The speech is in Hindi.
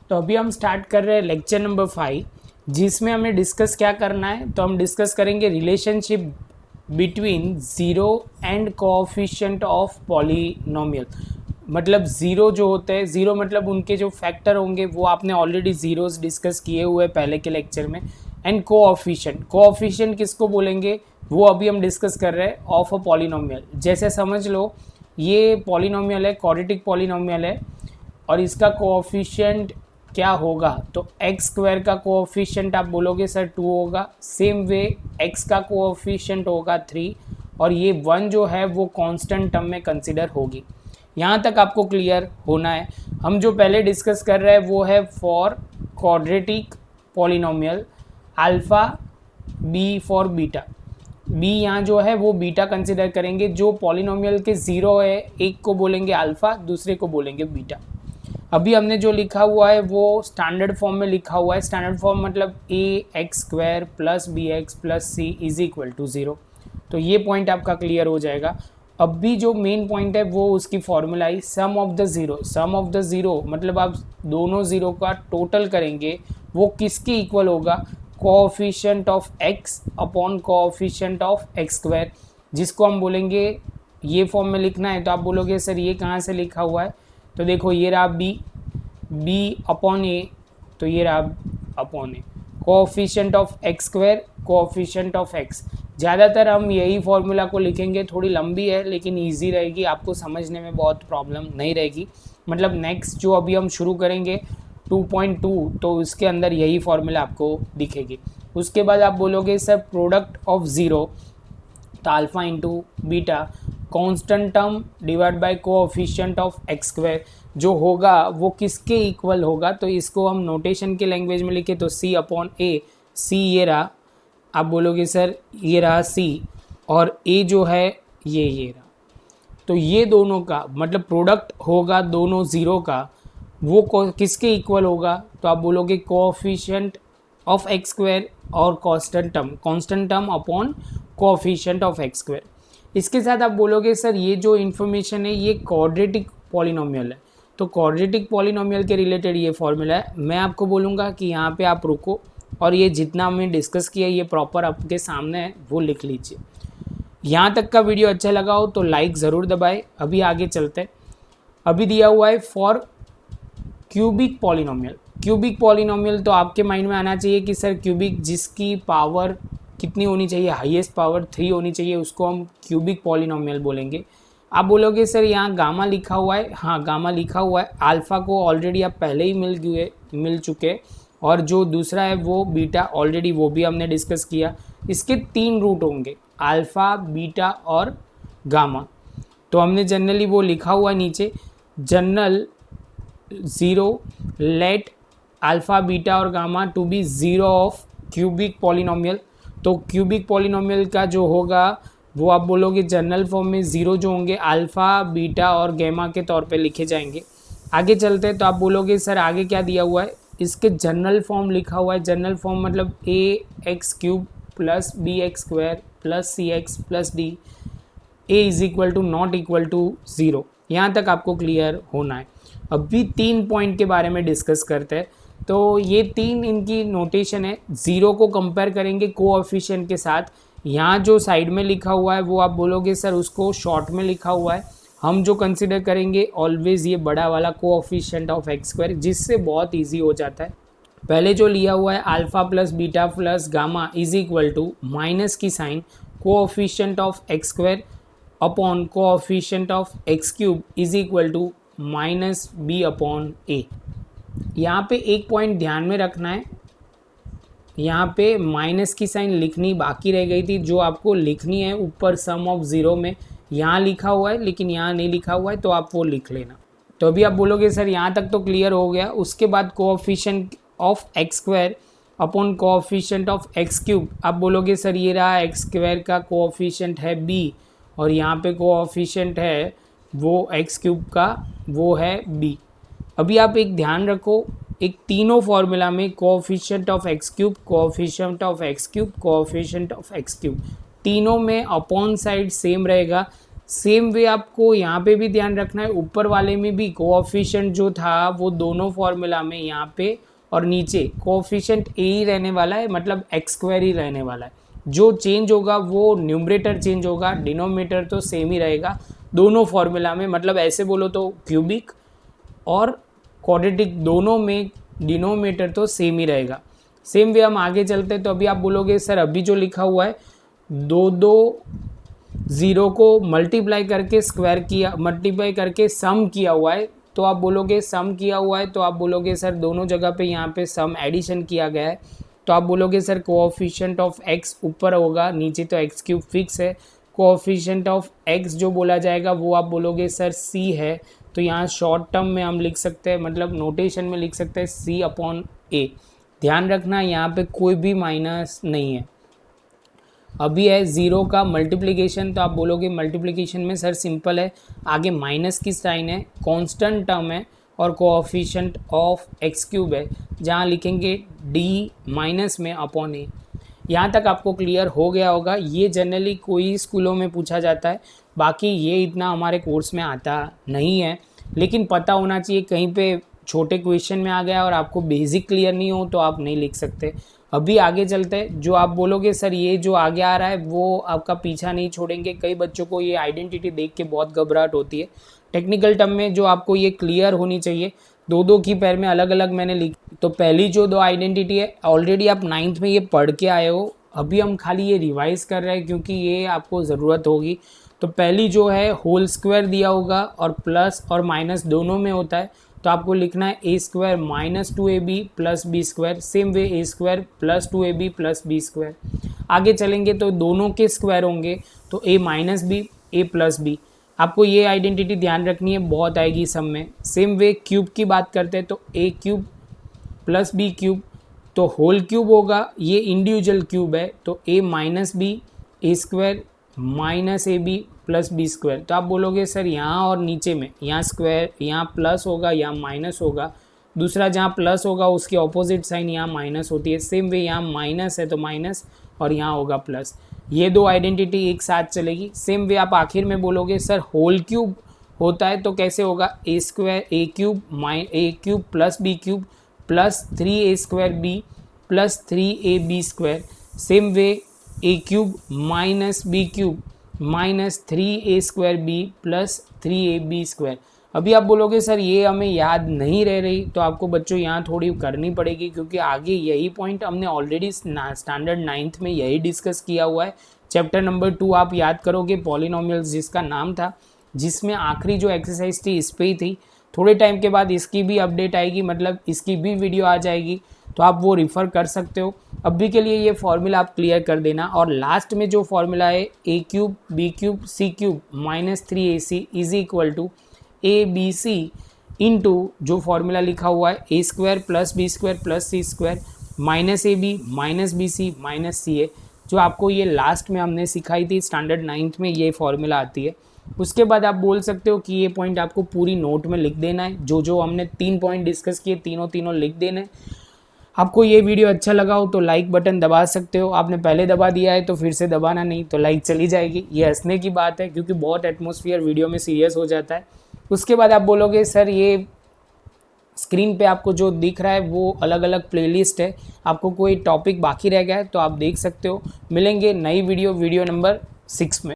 तो अभी हम स्टार्ट कर रहे हैं लेक्चर नंबर 5, जिसमें हमें डिस्कस क्या करना है। तो हम डिस्कस करेंगे relationship between zero and coefficient of polynomial. मतलब ज़ीरो जो होते हैं, ज़ीरो मतलब उनके जो फैक्टर होंगे वो आपने ऑलरेडी ज़ीरोज़ डिस्कस किए हुए पहले के लेक्चर में। एंड कोएफिशिएंट किसको बोलेंगे वो अभी हम डिस्कस कर रहे हैं ऑफ अ पॉलिनोमियल। जैसे समझ लो ये पॉलिनोमियल है, क्वाड्रेटिक पॉलिनोमियल है और इसका कोएफिशिएंट क्या होगा, तो एक्स स्क्वायर का कोएफिशिएंट आप बोलोगे सर 2 होगा। सेम वे एक्स का कोएफिशिएंट होगा 3 और ये 1 जो है वो कांस्टेंट टर्म में कंसिडर होगी। यहाँ तक आपको क्लियर होना है। हम जो पहले डिस्कस कर रहे हैं वो है for quadratic polynomial alpha B for beta. B यहाँ जो है वो बीटा कंसिडर करेंगे। जो पॉलिनोमियल के ज़ीरो है, एक को बोलेंगे अल्फ़ा, दूसरे को बोलेंगे बीटा। अभी हमने जो लिखा हुआ है वो स्टैंडर्ड फॉर्म में लिखा हुआ है। स्टैंडर्ड फॉर्म मतलब a x square plus b x plus c is equal to 0। तो ये पॉइंट आपका क्लियर हो जाएगा। अब भी जो मेन पॉइंट है वो उसकी फॉर्मूला ही sum of the zero. Sum of the zero मतलब आप दोनों ज़ीरो का टोटल करेंगे वो किसके इक्वल होगा, coefficient of x upon coefficient of x square, जिसको हम बोलेंगे ये फॉर्म में लिखना है। तो आप बोलोगे सर ये कहाँ से लिखा हुआ है, तो देखो ये रहा बी अपॉन ए, तो ये रहा upon A, coefficient of x square coefficient of x. ज़्यादातर हम यही फॉर्मूला को लिखेंगे, थोड़ी लंबी है लेकिन इजी रहेगी, आपको समझने में बहुत प्रॉब्लम नहीं रहेगी। मतलब नेक्स्ट जो अभी हम शुरू करेंगे 2.2 तो उसके अंदर यही फॉर्मूला आपको दिखेगी। उसके बाद आप बोलोगे सर प्रोडक्ट ऑफ ज़ीरो, तो alpha into beta constant term divide by coefficient of x square जो होगा वो किसके इक्वल होगा। तो इसको हम नोटेशन के लैंग्वेज में लिखे तो सी अपॉन ए। सी ये रहा, आप बोलोगे सर ये रहा सी और ए जो है ये रहा। तो ये दोनों का मतलब प्रोडक्ट होगा दोनों ज़ीरो का, वो किसके इक्वल होगा, तो आप बोलोगे कोएफिशिएंट ऑफ एक्स स्क्वायर और constant term upon coefficient of x square. इसके साथ आप बोलोगे सर ये जो इन्फॉर्मेशन है ये क्वाड्रेटिक पॉलिनोमियल है, तो क्वाड्रेटिक पॉलिनोमियल के रिलेटेड ये फॉर्मूला है। मैं आपको बोलूँगा कि यहाँ पे आप रुको और ये जितना हमने डिस्कस किया ये प्रॉपर आपके सामने है वो लिख लीजिए। यहाँ तक का वीडियो अच्छा लगा हो तो लाइक ज़रूर दबाएं। अभी आगे चलते हैं। अभी दिया हुआ है for cubic polynomial. Cubic polynomial तो आपके माइंड में आना चाहिए कि सर क्यूबिक जिसकी पावर कितनी होनी चाहिए, हाईएस्ट पावर 3 होनी चाहिए, उसको हम क्यूबिक पॉलिनोमियल बोलेंगे। आप बोलोगे सर यहाँ गामा लिखा हुआ है, हाँ गामा लिखा हुआ है। अल्फ़ा को ऑलरेडी आप पहले ही मिल चुके और जो दूसरा है वो बीटा ऑलरेडी वो भी हमने डिस्कस किया। इसके 3 रूट होंगे अल्फ़ा बीटा और गामा। तो हमने जनरली वो लिखा हुआ नीचे general zero let alpha beta और gamma to be zero of cubic polynomial. तो क्यूबिक पॉलिनोमियल का जो होगा वो आप बोलोगे जनरल फॉर्म में ज़ीरो जो होंगे अल्फ़ा बीटा और गैमा के तौर पे लिखे जाएंगे। आगे चलते हैं तो आप बोलोगे सर आगे क्या दिया हुआ है, इसके जनरल फॉर्म लिखा हुआ है। जनरल फॉर्म मतलब a x cube plus b x square plus c x plus d a is equal to not equal to 0। यहाँ तक आपको क्लियर होना है। अभी 3 पॉइंट के बारे में डिस्कस करते हैं। तो ये 3 इनकी नोटेशन है। ज़ीरो को कंपेयर करेंगे कोएफिशिएंट के साथ। यहाँ जो साइड में लिखा हुआ है वो आप बोलोगे सर उसको शॉर्ट में लिखा हुआ है। हम जो कंसिडर करेंगे ऑलवेज़ ये बड़ा वाला कोएफिशिएंट ऑफ एक्स स्क्वायर, जिससे बहुत ईजी हो जाता है। पहले जो लिया हुआ है alpha plus beta plus gamma is equal to minus की sign coefficient of x square upon coefficient of x cube is equal to minus b upon a. यहाँ पे एक पॉइंट ध्यान में रखना है, यहाँ पे माइनस की साइन लिखनी बाकी रह गई थी जो आपको लिखनी है ऊपर सम ऑफ ज़ीरो में। यहाँ लिखा हुआ है लेकिन यहाँ नहीं लिखा हुआ है तो आप वो लिख लेना। तो अभी आप बोलोगे सर यहाँ तक तो क्लियर हो गया। उसके बाद coefficient of x square upon coefficient of x cube. आप बोलोगे सर ये रहा एक्स स्क्वायर का कोएफिशिएंट है बी और यहाँ पे कोएफिशिएंट है वो एक्स क्यूब का वो है बी। अभी आप एक ध्यान रखो, एक तीनों फॉर्मूला में coefficient of x cube coefficient of x cube coefficient of x cube तीनों में अपॉन साइड सेम रहेगा। सेम वे आपको यहाँ पे भी ध्यान रखना है, ऊपर वाले में भी कोएफिशिएंट जो था वो दोनों फॉर्मूला में यहाँ पे और नीचे कोएफिशिएंट ए ही रहने वाला है, मतलब एक्स स्क्वायर ही रहने वाला है। जो चेंज होगा वो न्यूमरेटर चेंज होगा, डिनोमिनेटर तो सेम ही रहेगा दोनों फॉर्मूला में, मतलब ऐसे बोलो तो क्यूबिक और क्वाड्रेटिक दोनों में डिनोमिनेटर तो सेम ही रहेगा। सेम वे हम आगे चलते हैं, तो अभी आप बोलोगे सर अभी जो लिखा हुआ है दो दो ज़ीरो को मल्टीप्लाई करके स्क्वायर किया, मल्टीप्लाई करके सम किया हुआ है, तो आप बोलोगे सम किया हुआ है, तो आप बोलोगे सर दोनों जगह पे यहाँ पे सम एडिशन किया गया है, तो आप बोलोगे सर कोएफिशिएंट ऑफ एक्स ऊपर होगा, नीचे तो एक्स क्यूब फिक्स है, कोएफिशिएंट ऑफ एक्स जो बोला जाएगा वो आप बोलोगे सर सी है, तो यहाँ शॉर्ट टर्म में हम लिख सकते हैं, मतलब नोटेशन में लिख सकते हैं सी अपॉन ए। ध्यान रखना यहाँ पे कोई भी माइनस नहीं है। अभी है ज़ीरो का मल्टीप्लिकेशन, तो आप बोलोगे मल्टीप्लिकेशन में सर सिंपल है, आगे माइनस की साइन है, कांस्टेंट टर्म है और कोएफिशिएंट ऑफ एक्स क्यूब है, जहाँ लिखेंगे डी माइनस में अपॉन ए। यहाँ तक आपको क्लियर हो गया होगा। ये जनरली कोई स्कूलों में पूछा जाता है, बाकी ये इतना हमारे कोर्स में आता नहीं है, लेकिन पता होना चाहिए, कहीं पे छोटे क्वेश्चन में आ गया और आपको बेसिक क्लियर नहीं हो तो आप नहीं लिख सकते। अभी आगे चलते हैं, जो आप बोलोगे सर ये जो आगे आ रहा है वो आपका पीछा नहीं छोड़ेंगे। कई बच्चों को ये आइडेंटिटी देख के बहुत घबराहट होती है, टेक्निकल टर्म में जो आपको ये क्लियर होनी चाहिए। दो दो की पैर में अलग अलग मैंने लिख, तो पहली जो दो आइडेंटिटी है ऑलरेडी आप 9th में ये पढ़ के आए हो, अभी हम खाली ये रिवाइज कर रहे हैं क्योंकि ये आपको ज़रूरत होगी। तो पहली जो है होल स्क्वायर दिया होगा और प्लस और माइनस दोनों में होता है, तो आपको लिखना है a square minus 2ab plus b square. Same way a square plus 2ab plus b square. आगे चलेंगे तो दोनों के स्क्वायर होंगे, तो a minus b a plus b. आपको ये आइडेंटिटी ध्यान रखनी है, बहुत आएगी सब में। सेम वे क्यूब की बात करते हैं तो a cube plus b cube, तो होल क्यूब होगा, ये इंडिविजुअल क्यूब है, तो a minus b a square minus a b plus b square. तो आप बोलोगे सर यहाँ और नीचे में, यहाँ स्क्वायर, यहाँ प्लस होगा, यहाँ माइनस होगा, दूसरा जहाँ प्लस होगा उसकी ऑपोजिट साइन यहाँ माइनस होती है। सेम वे यहाँ माइनस है तो माइनस और यहाँ होगा प्लस। ये दो आइडेंटिटी एक साथ चलेगी। सेम वे आप आखिर में बोलोगे सर होल क्यूब होता है तो कैसे होगा, a square a cube plus b cube plus 3a square b plus 3ab square. Same way a cube minus b cube minus 3a square b plus 3ab square. अभी आप बोलोगे सर ये हमें याद नहीं रह रही, तो आपको बच्चों यहाँ थोड़ी करनी पड़ेगी, क्योंकि आगे यही पॉइंट हमने ऑलरेडी स्टैंडर्ड 9th में यही डिस्कस किया हुआ है। चैप्टर नंबर 2 आप याद करोगे, पॉलिनोमियल्स जिसका नाम था, जिसमें आखिरी जो एक्सरसाइज थी इस पे ही थी। थोड़े टाइम के बाद इसकी भी अपडेट आएगी, मतलब इसकी भी वीडियो आ जाएगी, तो आप वो रिफ़र कर सकते हो। अभी के लिए ये फॉर्मूला आप क्लियर कर देना। और लास्ट में जो फॉर्मूला है a cube b cube c cube minus 3ac is equal to a b c into जो फॉर्मूला लिखा हुआ है a square plus b square plus c square minus a b minus b c minus c a, जो आपको ये लास्ट में हमने सिखाई थी स्टैंडर्ड 9th में, ये फॉर्मूला आती है। उसके बाद आप बोल सकते हो कि ये पॉइंट आपको पूरी नोट में लिख देना है, जो जो हमने 3 पॉइंट डिस्कस किए तीनों लिख देना है। आपको ये वीडियो अच्छा लगा हो तो लाइक बटन दबा सकते हो, आपने पहले दबा दिया है तो फिर से दबाना नहीं, तो लाइक चली जाएगी। ये हंसने की बात है क्योंकि बहुत एटमॉस्फेयर वीडियो में सीरियस हो जाता है। उसके बाद आप बोलोगे सर ये स्क्रीन पे आपको जो दिख रहा है वो अलग अलग प्लेलिस्ट है, आपको कोई टॉपिक बाकी रह गया है तो आप देख सकते हो। मिलेंगे नई वीडियो नंबर 6 में।